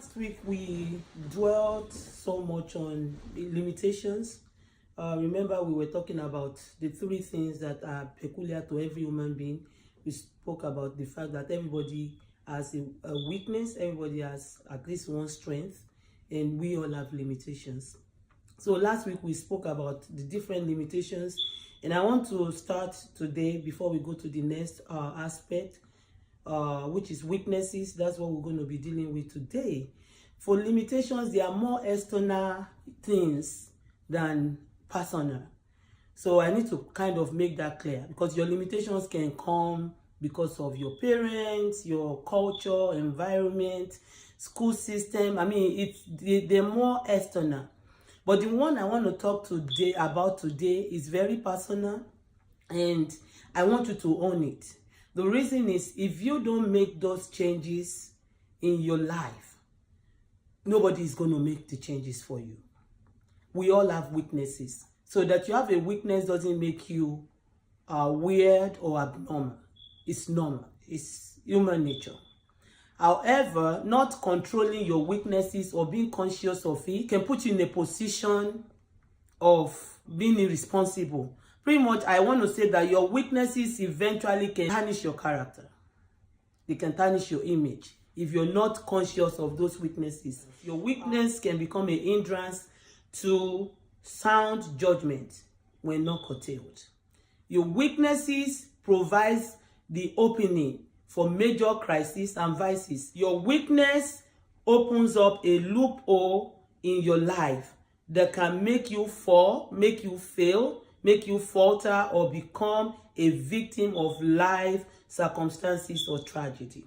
last week we dwelt so much on the limitations. Remember, we were talking about the three things that are peculiar to every human being. We spoke about the fact that everybody has a weakness, everybody has at least one strength, and we all have limitations. So last week we spoke about the different limitations, and I want to start today before we go to the next aspect, which is weaknesses. That's what we're going to be dealing with today. For limitations, they are more external things than personal. So I need to kind of make that clear, because your limitations can come because of your parents, your culture, environment, school system. I mean, they're more external. But the one I want to talk about today is very personal, and I want you to own it. The reason is, if you don't make those changes in your life, nobody is going to make the changes for you. We all have weaknesses. So that you have a weakness doesn't make you weird or abnormal. It's normal. It's human nature. However, not controlling your weaknesses or being conscious of it can put you in a position of being irresponsible. Pretty much, I want to say that your weaknesses eventually can tarnish your character. They can tarnish your image if you're not conscious of those weaknesses. Your weakness can become a hindrance to sound judgment when not curtailed. Your weaknesses provides the opening for major crises and vices. Your weakness opens up a loophole in your life that can make you fall, make you fail, make you falter, or become a victim of life circumstances or tragedy.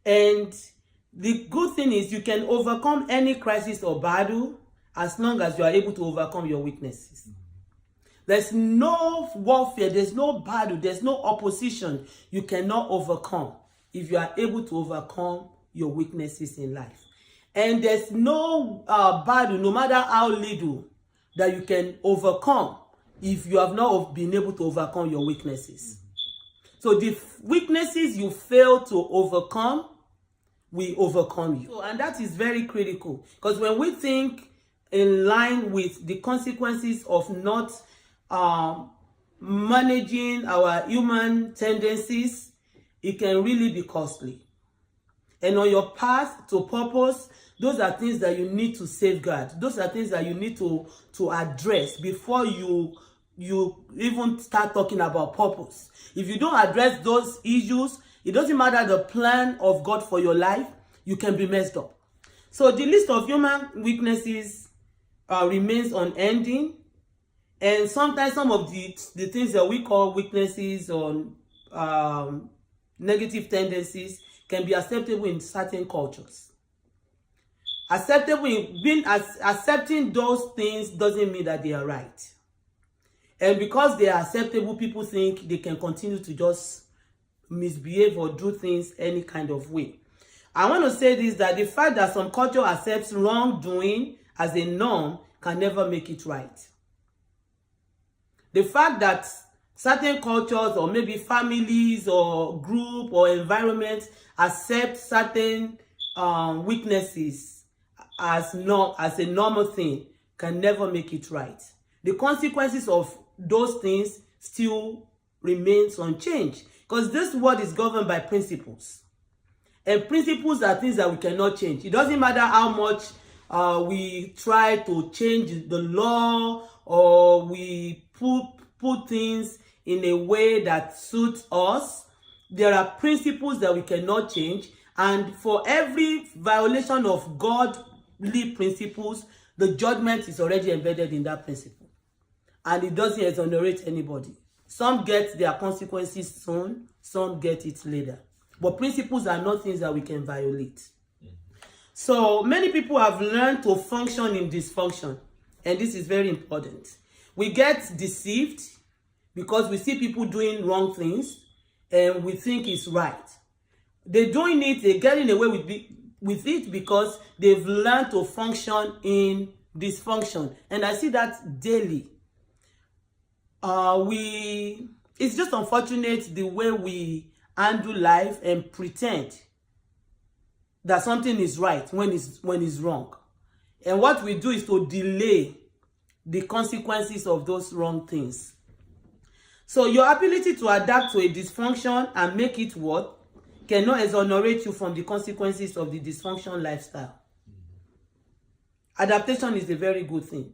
And the good thing is, you can overcome any crisis or battle as long as you are able to overcome your weaknesses. There's no warfare, there's no battle, there's no opposition you cannot overcome if you are able to overcome your weaknesses in life. And there's no battle, no matter how little, that you can overcome if you have not been able to overcome your weaknesses. So the weaknesses you fail to overcome will overcome you. And that is very critical, because when we think in line with the consequences of not managing our human tendencies, it can really be costly. And on your path to purpose, those are things that you need to safeguard. Those are things that you need to address before you even start talking about purpose. If you don't address those issues, it doesn't matter the plan of God for your life, you can be messed up. So the list of human weaknesses remains unending. And sometimes some of the things that we call weaknesses or negative tendencies can be acceptable in certain cultures. Accepting those things doesn't mean that they are right. And because they are acceptable, people think they can continue to just misbehave or do things any kind of way. I want to say this, that the fact that some culture accepts wrongdoing as a norm can never make it right. The fact that certain cultures, or maybe families or group or environments, accept certain weaknesses as a normal thing can never make it right. The consequences of those things still remains unchanged, because this world is governed by principles. And principles are things that we cannot change. It doesn't matter how much we try to change the law, or we put things in a way that suits us. There are principles that we cannot change, and for every violation of godly principles, the judgment is already embedded in that principle, and it doesn't exonerate anybody. Some get their consequences soon, some get it later. But principles are not things that we can violate. So many people have learned to function in dysfunction, and this is very important. We get deceived because we see people doing wrong things and we think it's right. They're doing it, they're getting away with it because they've learned to function in dysfunction. And I see that daily. It's just unfortunate the way we handle life and pretend that something is right when it's wrong. And what we do is to delay the consequences of those wrong things. So your ability to adapt to a dysfunction and make it work cannot exonerate you from the consequences of the dysfunction lifestyle. Adaptation is a very good thing,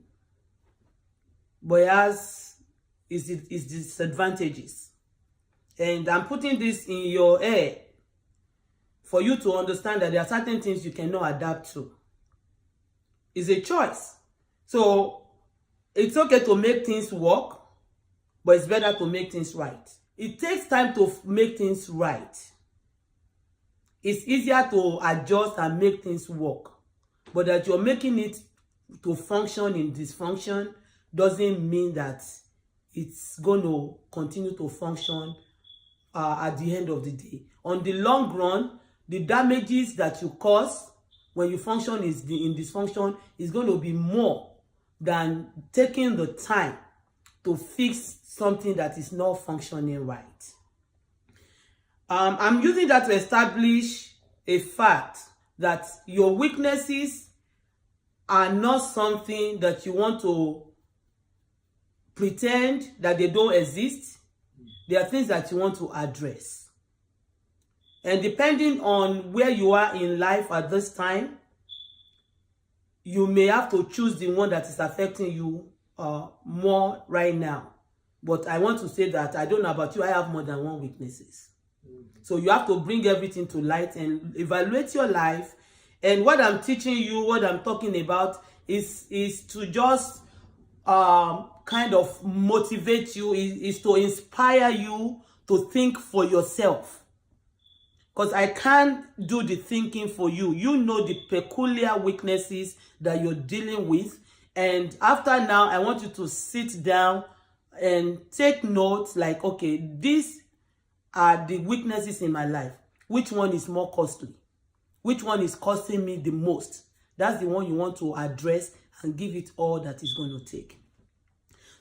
but it has its disadvantages. And I'm putting this in your head for you to understand that there are certain things you cannot adapt to. It's a choice. So it's okay to make things work, but it's better to make things right. It takes time to make things right. It's easier to adjust and make things work. But that you're making it to function in dysfunction doesn't mean that it's going to continue to function at the end of the day. On the long run, the damages that you cause when you function in dysfunction is going to be more than taking the time to fix something that is not functioning right. I'm using that to establish a fact that your weaknesses are not something that you want to pretend that they don't exist. They are things that you want to address. And depending on where you are in life at this time, you may have to choose the one that is affecting you more right now. But I want to say that I don't know about you, I have more than one weaknesses. So you have to bring everything to light and evaluate your life. And what I'm teaching you, what I'm talking about is to just kind of motivate you, is to inspire you to think for yourself. Because I can't do the thinking for you. You know the peculiar weaknesses that you're dealing with. And after now, I want you to sit down and take notes like, okay, these are the weaknesses in my life. Which one is more costly? Which one is costing me the most? That's the one you want to address and give it all that it's going to take.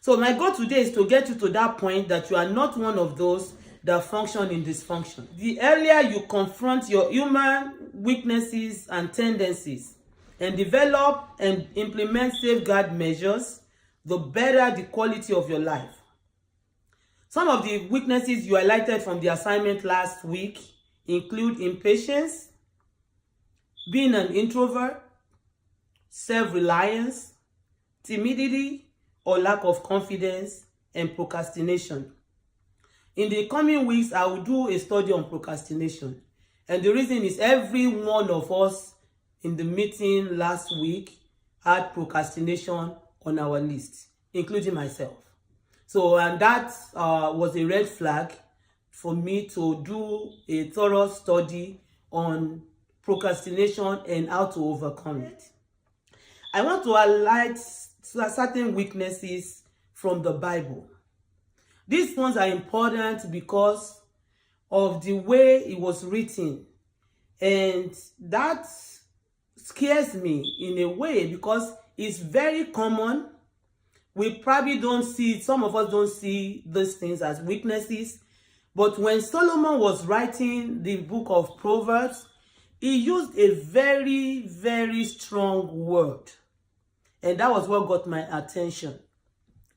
So my goal today is to get you to that point that you are not one of those that function in dysfunction. The earlier you confront your human weaknesses and tendencies and develop and implement safeguard measures, the better the quality of your life. Some of the weaknesses you highlighted from the assignment last week include impatience, being an introvert, self-reliance, timidity or lack of confidence, and procrastination. In the coming weeks, I will do a study on procrastination. And the reason is every one of us in the meeting last week had procrastination on our list, including myself. So, and that was a red flag for me to do a thorough study on procrastination and how to overcome it. I want to highlight certain weaknesses from the Bible. These ones are important because of the way it was written. And that scares me in a way because it's very common. We probably don't see, some of us don't see these things as weaknesses. But when Solomon was writing the book of Proverbs, he used a very, very strong word. And that was what got my attention.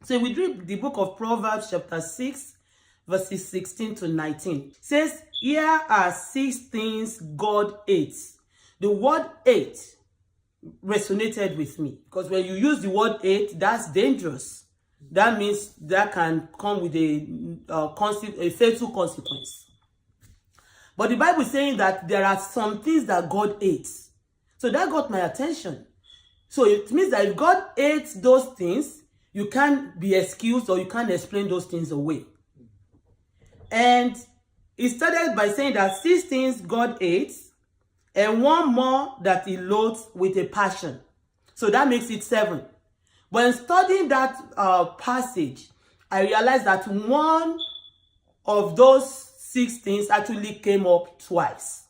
So we read the book of Proverbs chapter 6, verses 16 to 19. It says, here are 6 things God hates. The word hate resonated with me. Because when you use the word hate, that's dangerous. That means that can come with a fatal consequence. But the Bible is saying that there are some things that God hates. So that got my attention. So it means that if God hates those things, you can't be excused or you can't explain those things away. And it started by saying that 6 things God hates and 1 more that he loathes with a passion. So that makes it 7. When studying that passage, I realized that one of those 6 things actually came up twice.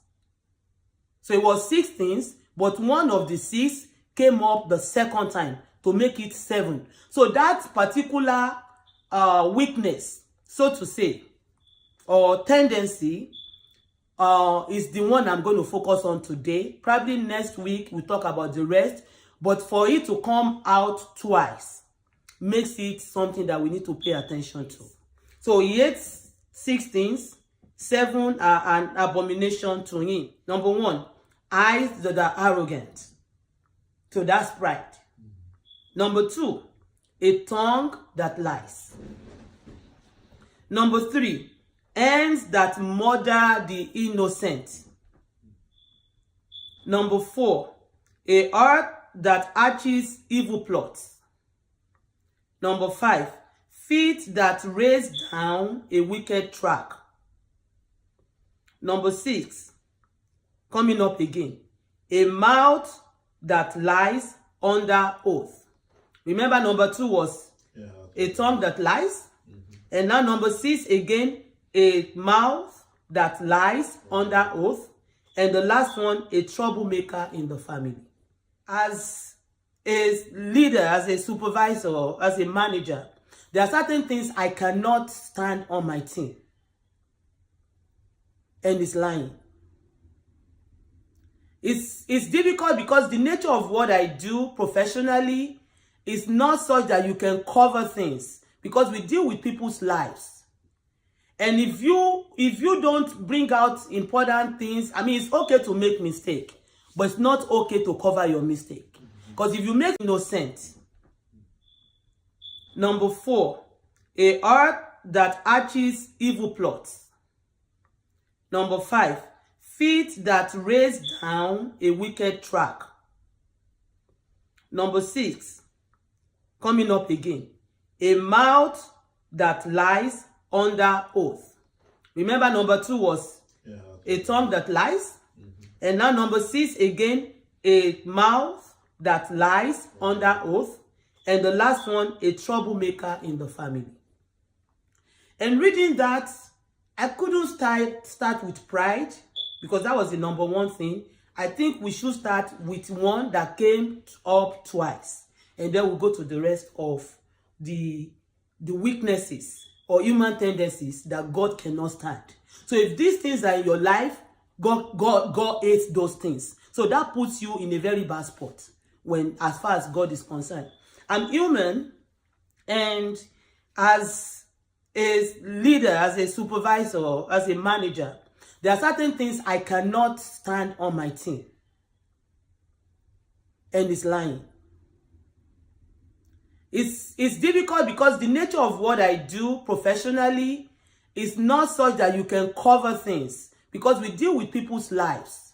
So it was 6 things, but one of the 6 came up the second time to make it 7. So that particular weakness, so to say, or tendency, is the one I'm going to focus on today. Probably next week we'll talk about the rest. But for it to come out twice makes it something that we need to pay attention to. So he ate 6 things, 7 are an abomination to him. Number 1, eyes that are arrogant. So that's pride. Number 2, a tongue that lies. Number 3, hands that murder the innocent. Number 4, a heart that hatches evil plots. Number 5, feet that raise down a wicked track. Number 6, coming up again, a mouth that lies under oath. Remember, number 2 was a tongue that lies. And now number 6 again, a mouth that lies under oath. And the last one, a troublemaker in the family. As a leader, as a supervisor, as a manager, there are certain things I cannot stand on my team. And it's lying. It's difficult because the nature of what I do professionally is not such that you can cover things, because we deal with people's lives. And if you don't bring out important things, I mean, it's okay to make mistake, but it's not okay to cover your mistake. Because if you make innocent. Number 4, a heart that hatches evil plots. Number 5, feet that raise down a wicked track. Number 6, coming up again, a mouth that lies under oath. Remember, number 2 was a tongue that lies. And now number 6 again, a mouth that lies under oath. And the last one, a troublemaker in the family. And reading that, I couldn't start with pride, because that was the number 1 thing. I think we should start with one that came up twice. And then we'll go to the rest of the weaknesses or human tendencies that God cannot stand. So if these things are in your life, God hates those things. So that puts you in a very bad spot as far as God is concerned. I'm human, and as a leader, as a supervisor, as a manager, there are certain things I cannot stand on my team. And it's lying. It's difficult because the nature of what I do professionally is not such that you can cover things, because we deal with people's lives.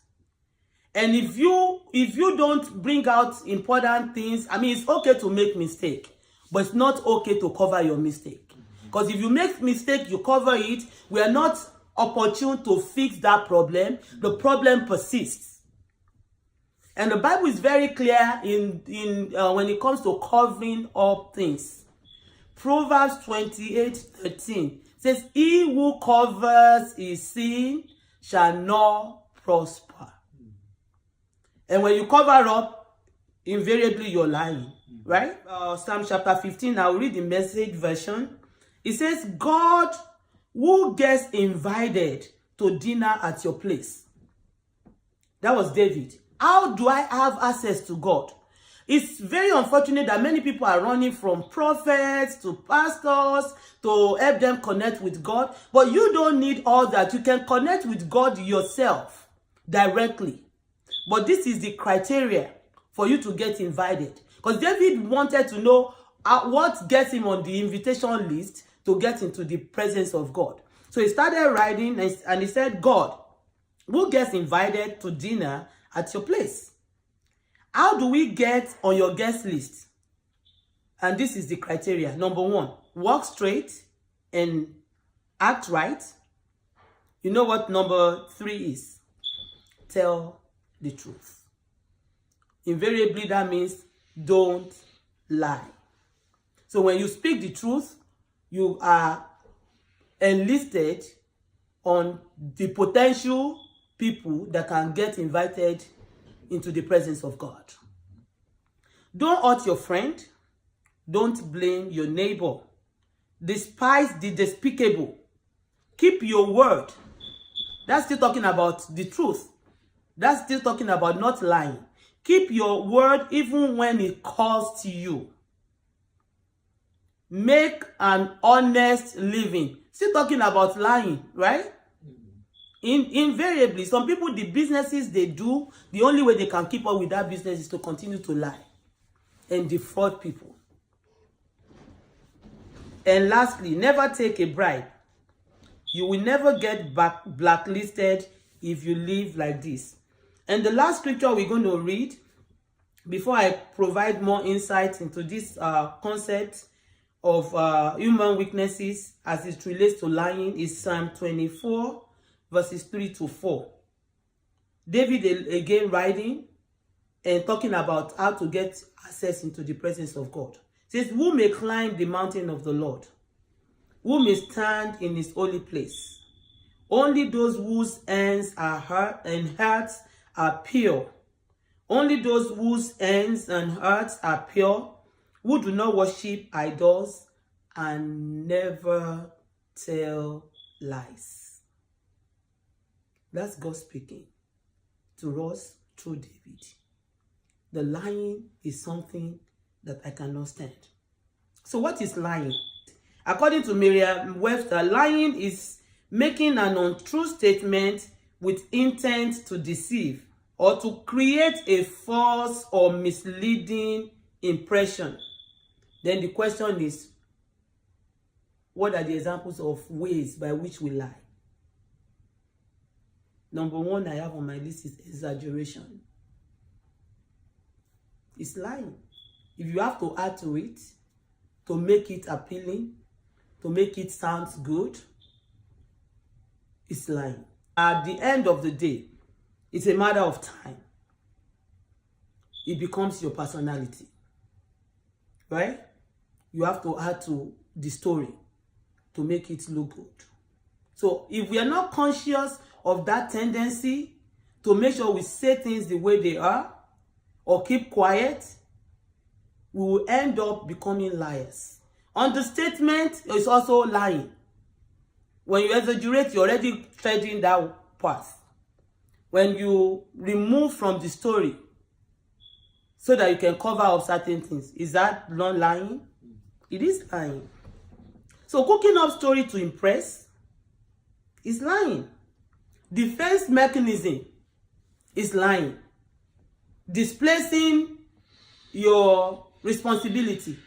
And if you don't bring out important things, I mean, it's okay to make mistake, but it's not okay to cover your mistake. Because if you make mistake, you cover it, we are not opportune to fix that problem. The problem persists. And the Bible is very clear in when it comes to covering up things. Proverbs 28:13 says, he who covers his sin shall not prosper. And when you cover up, invariably you're lying, right? Psalm chapter 15, I'll read the Message version. It says, God who gets invited to dinner at your place. That was David. How do I have access to God? It's very unfortunate that many people are running from prophets to pastors to help them connect with God. But you don't need all that. You can connect with God yourself directly. But this is the criteria for you to get invited. Because David wanted to know what gets him on the invitation list to get into the presence of God. So he started writing and he said, God, who gets invited to dinner at your place? How do we get on your guest list? And this is the criteria. Number 1, walk straight and act right. You know what number 3 is? Tell the truth. Invariably, that means don't lie. So when you speak the truth, you are enlisted on the potential people that can get invited into the presence of God. Don't hurt your friend. Don't blame your neighbor. Despise the despicable. Keep your word. That's still talking about the truth. That's still talking about not lying. Keep your word even when it costs you. Make an honest living. Still talking about lying, right? Invariably, some people, the businesses they do, the only way they can keep up with that business is to continue to lie and defraud people. And lastly, never take a bribe. You will never get blacklisted if you live like this. And the last scripture we're going to read, before I provide more insight into this concept of human weaknesses as it relates to lying, is Psalm 24, verses 3 to 4. David again writing and talking about how to get access into the presence of God. It says, who may climb the mountain of the Lord? Who may stand in his holy place? Only those whose hands are hurt and hearts are pure. Only those whose hands and hearts are pure, who do not worship idols and never tell lies. That's God speaking to us through David. The lying is something that I cannot stand. So what is lying? According to Merriam-Webster, lying is making an untrue statement with intent to deceive or to create a false or misleading impression. Then the question is, what are the examples of ways by which we lie? Number one I have on my list is exaggeration. It's lying. If you have to add to it, to make it appealing, to make it sound good, it's lying. At the end of the day, it's a matter of time. It becomes your personality, right? You have to add to the story to make it look good. So if we are not conscious of that tendency to make sure we say things the way they are or keep quiet, we will end up becoming liars. Understatement is also lying. When you exaggerate, you're already treading that path. When you remove from the story so that you can cover up certain things, is that not lying? It is lying. So cooking up story to impress is lying. Defense mechanism is lying. Displacing your responsibility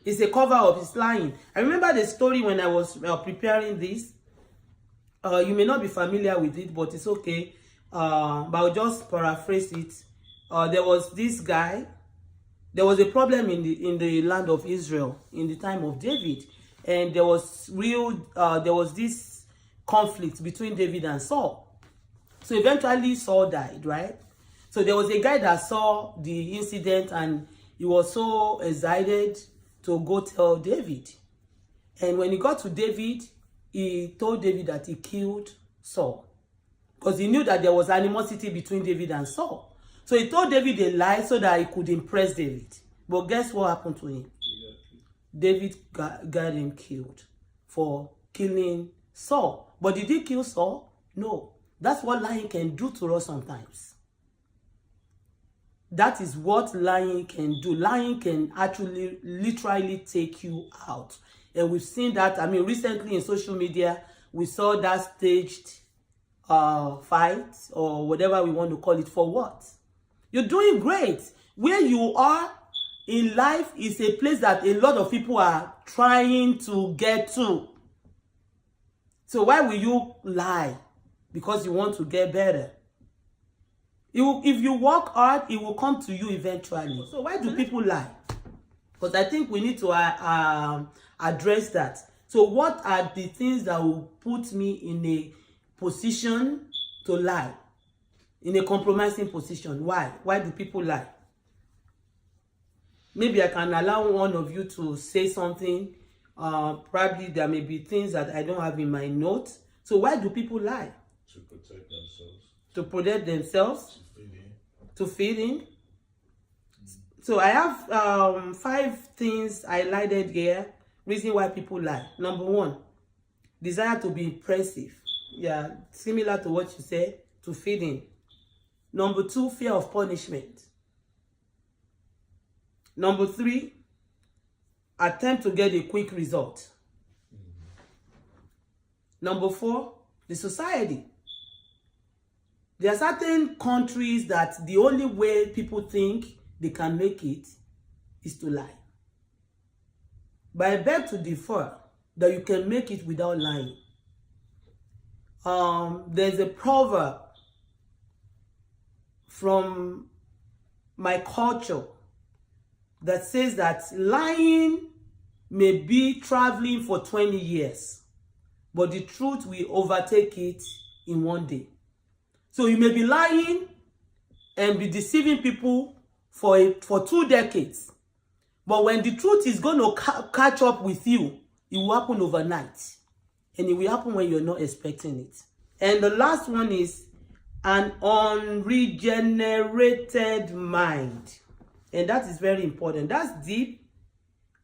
is a cover up, is lying. I remember the story when I was preparing this. You may not be familiar with it, but it's okay. But I'll just paraphrase it. There was this guy. There was a problem in the land of Israel in the time of David, and there was this conflict between David and Saul. So eventually Saul died, right? So there was a guy that saw the incident and he was so excited to go tell David. And when he got to David, he told David that he killed Saul, because he knew that there was animosity between David and Saul. So he told David a lie so that he could impress David. But guess what happened to him? David got him killed for killing Saul. But did he kill Saul? No. That's what lying can do to us sometimes. That is what lying can do. Lying can actually literally take you out. And we've seen that, I mean, recently in social media, we saw that staged fight or whatever we want to call it. For what? You're doing great. Where you are in life is a place that a lot of people are trying to get to. So why will you lie? Because you want to get better. If you work hard, it will come to you eventually. So why do people lie? Because I think we need to address that. So what are the things that will put me in a position to lie? In a compromising position. Why? Why do people lie? Maybe I can allow one of you to say something. Probably there may be things that I don't have in my notes. So why do people lie? To protect themselves. To protect themselves? To fit in. To fit in? So I have 5 things highlighted here. Reason why people lie. Number 1, desire to be impressive. Yeah, similar to what you said, to feed in. Number 2, fear of punishment. Number 3, attempt to get a quick result. Number 4, the society. There are certain countries that the only way people think they can make it is to lie. But I beg to differ that you can make it without lying. There's a proverb from my culture that says that lying may be traveling for 20 years, but the truth will overtake it in one day. So you may be lying and be deceiving people for 2 decades, but when the truth is going to catch up with you, it will happen overnight, and it will happen when you're not expecting it. And the last one is an unregenerated mind, and that is very important. That's deep.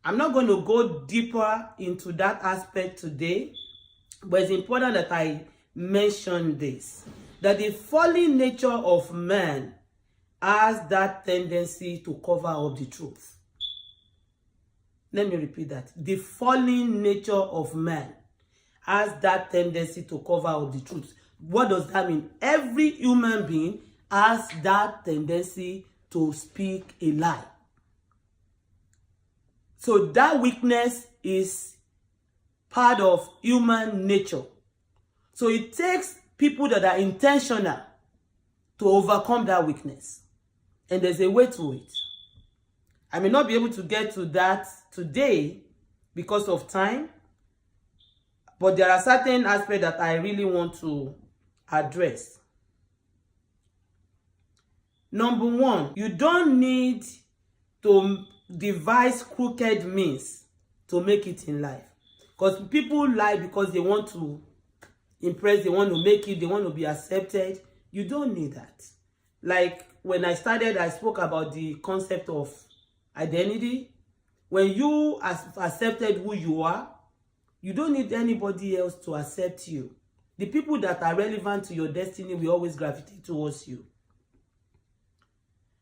I'm not going to go deeper into that aspect today, but it's important that I mention this, that the fallen nature of man has that tendency to cover up the truth. Let me repeat that. The fallen nature of man has that tendency to cover up the truth. What does that mean? Every human being has that tendency to speak a lie. So that weakness is part of human nature. So it takes people that are intentional to overcome that weakness. And there's a way to it. I may not be able to get to that today because of time, but there are certain aspects that I really want to address. Number 1, you don't need to devise crooked means to make it in life. Because people lie because they want to impress, they want to make it, they want to be accepted. You don't need that. Like when I started, I spoke about the concept of identity. When you accepted who you are, you don't need anybody else to accept you. The people that are relevant to your destiny will always gravitate towards you.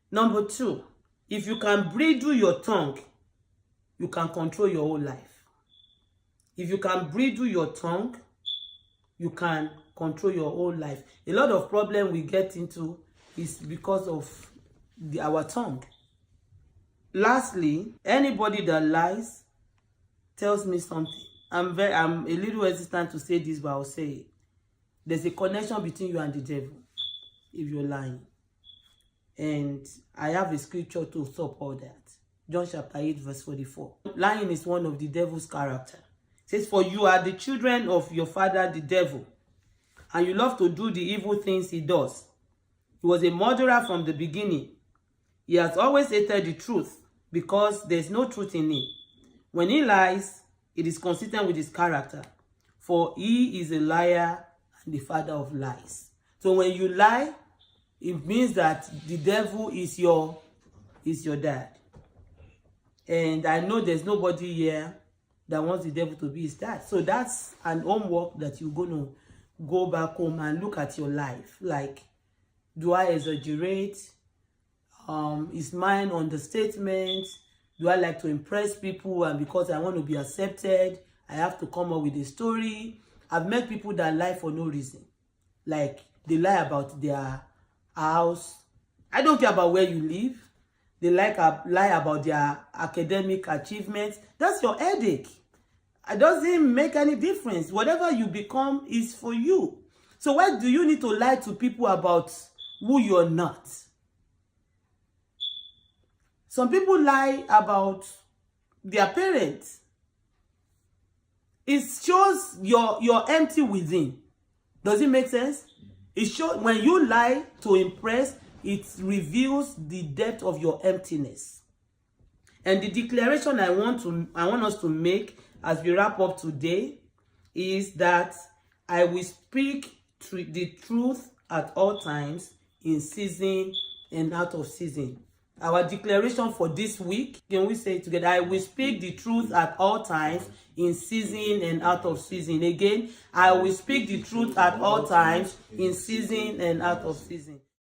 Number 2, if you can bridle your tongue, you can control your whole life. If you can bridle your tongue, you can control your whole life. A lot of problem we get into is because of our tongue. Lastly, anybody that lies tells me something. I'm a little hesitant to say this, but I'll say it. There's a connection between you and the devil if you're lying. And I have a scripture to support that. John chapter 8 verse 44. Lying is one of the devil's character. It says, for you are the children of your father the devil, and you love to do the evil things he does. He was a murderer from the beginning. He has always hated the truth because there's no truth in him. When he lies, it is consistent with his character, for he is a liar and the father of lies. So when you lie, it means that the devil is your dad. And I know there's nobody here that wants the devil to be his dad. So that's an homework that you're going to go back home and look at your life. Like, do I exaggerate? Is mine understatement? Do I like to impress people? And because I want to be accepted, I have to come up with a story. I've met people that lie for no reason. Like, they lie about their house. I don't care about where you live. They lie about their academic achievements. That's your headache. It doesn't make any difference. Whatever you become is for you. So why do you need to lie to people about who you're not? Some people lie about their parents. It shows you're empty within. Does it make sense? It shows when you lie to impress, it reveals the depth of your emptiness. And the declaration I want us to make as we wrap up today is that I will speak the truth at all times, in season and out of season. Our declaration for this week, can we say it together? I will speak the truth at all times, in season and out of season. Again, I will speak the truth at all times, in season and out of season.